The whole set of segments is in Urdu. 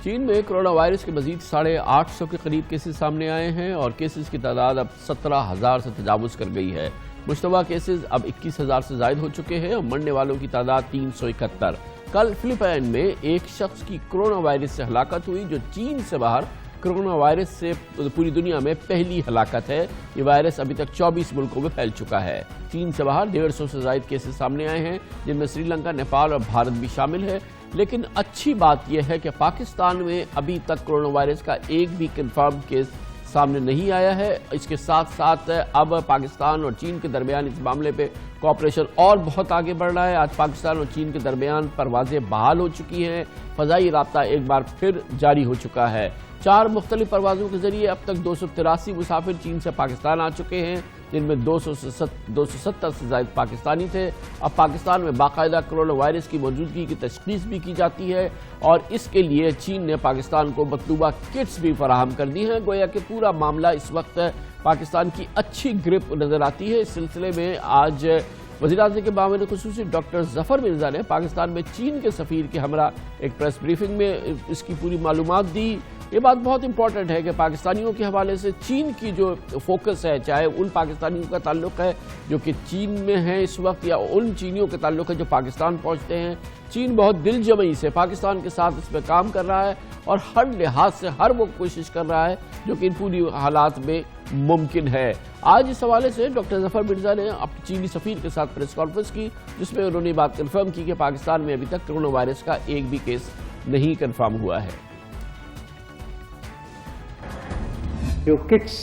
چین میں کرونا وائرس کے مزید 850 کے قریب کیسز سامنے آئے ہیں اور کیسز کی تعداد اب 17,000 سے تجاوز کر گئی ہے۔ مشتبہ کیسز اب 21,000 سے زائد ہو چکے ہیں اور مرنے والوں کی تعداد 371۔ کل فلپائن میں ایک شخص کی کرونا وائرس سے ہلاکت ہوئی جو چین سے باہر کرونا وائرس سے پوری دنیا میں پہلی ہلاکت ہے۔ یہ وائرس ابھی تک 24 ملکوں میں پھیل چکا ہے۔ چین سے باہر 150 سے زائد کیسز سامنے آئے ہیں جن میں سری لنکا، نیپال اور بھارت بھی شامل ہے۔ لیکن اچھی بات یہ ہے کہ پاکستان میں ابھی تک کرونا وائرس کا ایک بھی کنفرم کیس سامنے نہیں آیا ہے۔ اس کے ساتھ ساتھ اب پاکستان اور چین کے درمیان اس معاملے پہ کوآپریشن اور بہت آگے بڑھ رہا ہے۔ آج پاکستان اور چین کے درمیان پروازیں بحال ہو چکی ہیں، فضائی رابطہ ایک بار پھر جاری ہو چکا ہے۔ 4 مختلف پروازوں کے ذریعے اب تک 283 مسافر چین سے پاکستان آ چکے ہیں، جن میں 270 سے زائد پاکستانی تھے۔ اب پاکستان میں باقاعدہ کرونا وائرس کی موجودگی کی تشخیص بھی کی جاتی ہے اور اس کے لیے چین نے پاکستان کو مطلوبہ کٹس بھی فراہم کر دی ہیں۔ گویا کہ پورا معاملہ اس وقت پاکستان کی اچھی گرپ نظر آتی ہے۔ اس سلسلے میں آج وزیراعظم کے معاون خصوصی ڈاکٹر ظفر مرزا نے پاکستان میں چین کے سفیر کے ہمراہ ایک پریس بریفنگ میں اس کی پوری معلومات دی۔ یہ بات بہت امپورٹنٹ ہے کہ پاکستانیوں کے حوالے سے چین کی جو فوکس ہے، چاہے ان پاکستانیوں کا تعلق ہے جو کہ چین میں ہیں اس وقت یا ان چینیوں کے تعلق ہے جو پاکستان پہنچتے ہیں، چین بہت دل جمعی سے پاکستان کے ساتھ اس پہ کام کر رہا ہے اور ہر لحاظ سے ہر وہ کوشش کر رہا ہے جو کہ ان پوری حالات میں ممکن ہے۔ آج اس حوالے سے ڈاکٹر ظفر مرزا نے اپنے چینی سفیر کے ساتھ پریس کانفرنس کی جس میں انہوں نے بات کنفرم کی کہ پاکستان میں ابھی تک کرونا وائرس کا ایک بھی کیس نہیں کنفرم ہوا ہے۔ جو کٹس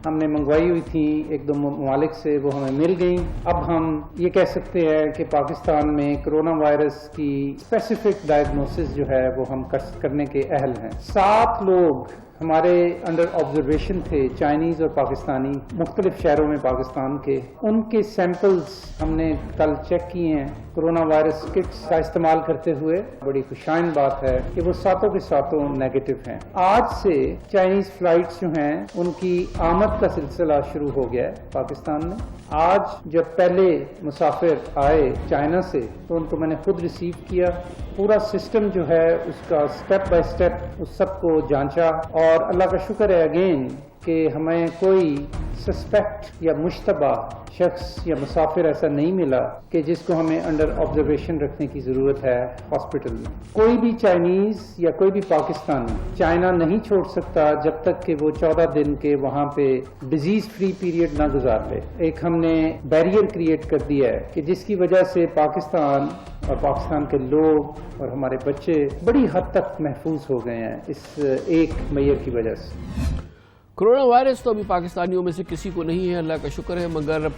ہم نے منگوائی ہوئی تھی 1-2 ممالک سے وہ ہمیں مل گئیں۔ اب ہم یہ کہہ سکتے ہیں کہ پاکستان میں کرونا وائرس کی اسپیسیفک ڈائگنوسس جو ہے وہ ہم کرنے کے اہل ہیں۔ 7 لوگ ہمارے انڈر آبزرویشن تھے، چائنیز اور پاکستانی، مختلف شہروں میں پاکستان کے۔ ان کے سیمپلز ہم نے کل چیک کیے ہیں کرونا وائرس کٹس کا استعمال کرتے ہوئے۔ بڑی خوشائن بات ہے کہ وہ 7 کے 7 نیگیٹو ہیں۔ آج سے چائنیز فلائٹس جو ہیں ان کی آمد کا سلسلہ شروع ہو گیا ہے پاکستان میں۔ آج جب پہلے مسافر آئے چائنا سے تو ان کو میں نے خود ریسیو کیا، پورا سسٹم جو ہے اس کا سٹیپ بائی سٹیپ اس سب کو جانچا اور اللہ کا شکر ہے اگین کہ ہمیں کوئی سسپیکٹ یا مشتبہ شخص یا مسافر ایسا نہیں ملا کہ جس کو ہمیں انڈر آبزرویشن رکھنے کی ضرورت ہے ہاسپٹل میں۔ کوئی بھی چائنیز یا کوئی بھی پاکستانی چائنا نہیں چھوڑ سکتا جب تک کہ وہ 14 دن کے وہاں پہ ڈیزیز فری پیریڈ نہ گزار لے۔ ایک ہم نے بیریئر کریٹ کر دیا ہے کہ جس کی وجہ سے پاکستان اور پاکستان کے لوگ اور ہمارے بچے بڑی حد تک محفوظ ہو گئے ہیں اس ایک میئر کی وجہ سے۔ کرونا وائرس تو ابھی پاکستانیوں میں سے کسی کو نہیں ہے، اللہ کا شکر ہے، مگر